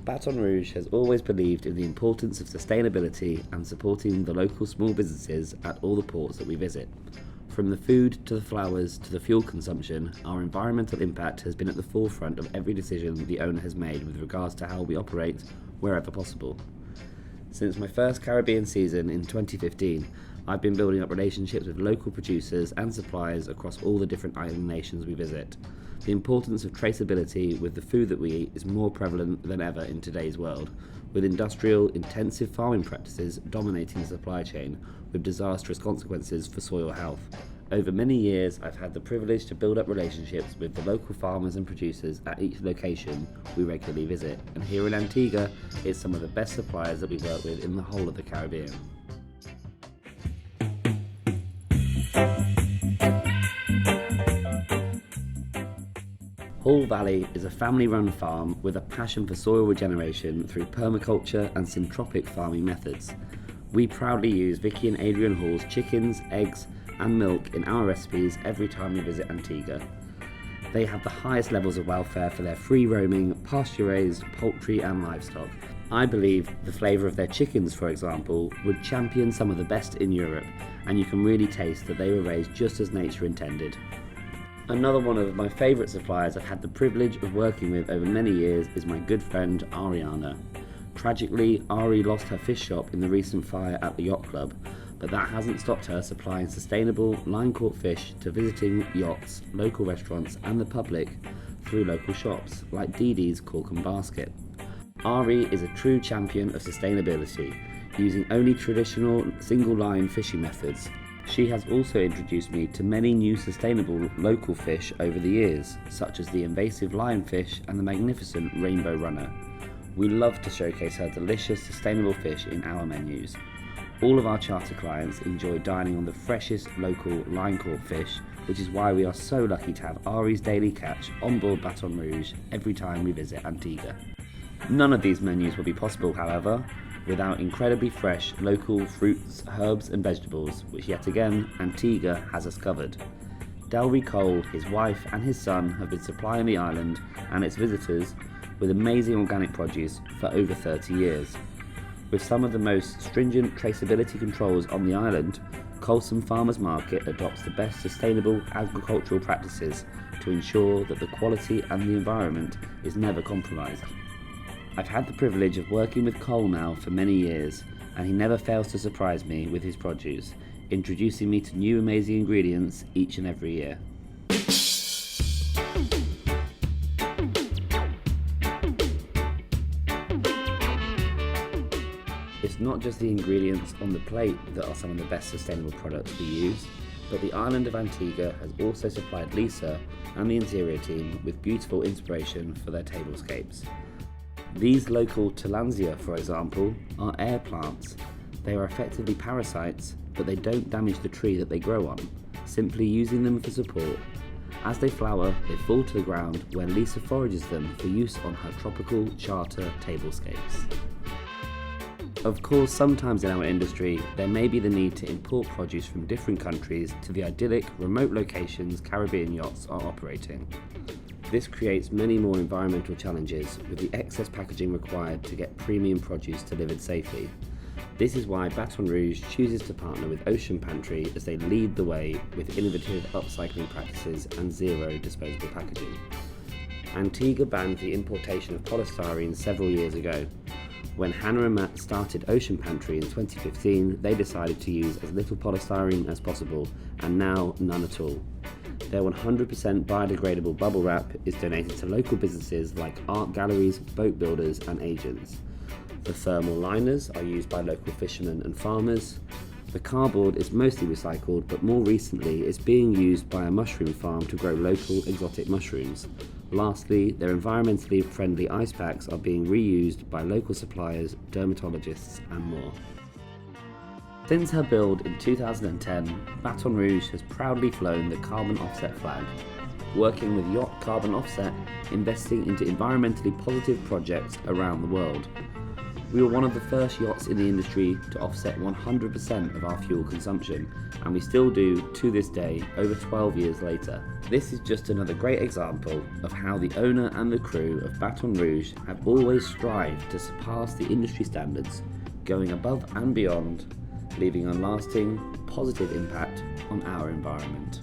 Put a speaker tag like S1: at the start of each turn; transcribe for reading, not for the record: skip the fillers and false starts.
S1: Baton Rouge has always believed in the importance of sustainability and supporting the local small businesses at all the ports that we visit. From the food to the flowers to the fuel consumption, our environmental impact has been at the forefront of every decision the owner has made with regards to how we operate wherever possible. Since my first Caribbean season in 2015, I've been building up relationships with local producers and suppliers across all the different island nations we visit. The importance of traceability with the food that we eat is more prevalent than ever in today's world, with industrial, intensive farming practices dominating the supply chain with disastrous consequences for soil health. Over many years, I've had the privilege to build up relationships with the local farmers and producers at each location we regularly visit, and here in Antigua, it's some of the best suppliers that we work with in the whole of the Caribbean. Hall Valley is a family-run farm with a passion for soil regeneration through permaculture and syntropic farming methods. We proudly use Vicky and Adrian Hall's chickens, eggs and milk in our recipes every time we visit Antigua. They have the highest levels of welfare for their free-roaming, pasture-raised poultry and livestock. I believe the flavour of their chickens, for example, would champion some of the best in Europe, and you can really taste that they were raised just as nature intended. Another one of my favourite suppliers I've had the privilege of working with over many years is my good friend Ariana. Tragically, Ari lost her fish shop in the recent fire at the Yacht Club, but that hasn't stopped her supplying sustainable line-caught fish to visiting yachts, local restaurants and the public through local shops like Dee Dee's Cork and Basket. Ari is a true champion of sustainability, using only traditional single-line fishing methods. She has also introduced me to many new sustainable local fish over the years, such as the invasive lionfish and the magnificent rainbow runner. We love to showcase her delicious sustainable fish in our menus. All of our charter clients enjoy dining on the freshest local line-caught fish, which is why we are so lucky to have Ari's Daily Catch on board Baton Rouge every time we visit Antigua. None of these menus would be possible, however, without incredibly fresh local fruits, herbs and vegetables, which yet again Antigua has us covered. Delry Cole, his wife and his son have been supplying the island and its visitors with amazing organic produce for over 30 years. With some of the most stringent traceability controls on the island, Colson Farmers Market adopts the best sustainable agricultural practices to ensure that the quality and the environment is never compromised. I've had the privilege of working with Cole now for many years, and he never fails to surprise me with his produce, introducing me to new amazing ingredients each and every year. It's not just the ingredients on the plate that are some of the best sustainable products we use, but the island of Antigua has also supplied Lisa and the interior team with beautiful inspiration for their tablescapes. These local tillandsia, for example, are air plants. They are effectively parasites, but they don't damage the tree that they grow on, simply using them for support. As they flower, they fall to the ground where Lisa forages them for use on her tropical charter tablescapes. Of course, sometimes in our industry, there may be the need to import produce from different countries to the idyllic, remote locations Caribbean yachts are operating. This creates many more environmental challenges with the excess packaging required to get premium produce delivered safely. This is why Baton Rouge chooses to partner with Ocean Pantry as they lead the way with innovative upcycling practices and zero disposable packaging. Antigua banned the importation of polystyrene several years ago. When Hannah and Matt started Ocean Pantry in 2015, they decided to use as little polystyrene as possible, and now none at all. Their 100% biodegradable bubble wrap is donated to local businesses like art galleries, boat builders and agents. The thermal liners are used by local fishermen and farmers. The cardboard is mostly recycled, but more recently it's being used by a mushroom farm to grow local exotic mushrooms. Lastly, their environmentally friendly ice packs are being reused by local suppliers, dermatologists and more. Since her build in 2010, Baton Rouge has proudly flown the carbon offset flag, working with Yacht Carbon Offset, investing into environmentally positive projects around the world. We were one of the first yachts in the industry to offset 100% of our fuel consumption, and we still do to this day, over 12 years later. This is just another great example of how the owner and the crew of Baton Rouge have always strived to surpass the industry standards, going above and beyond, leaving a lasting, positive impact on our environment.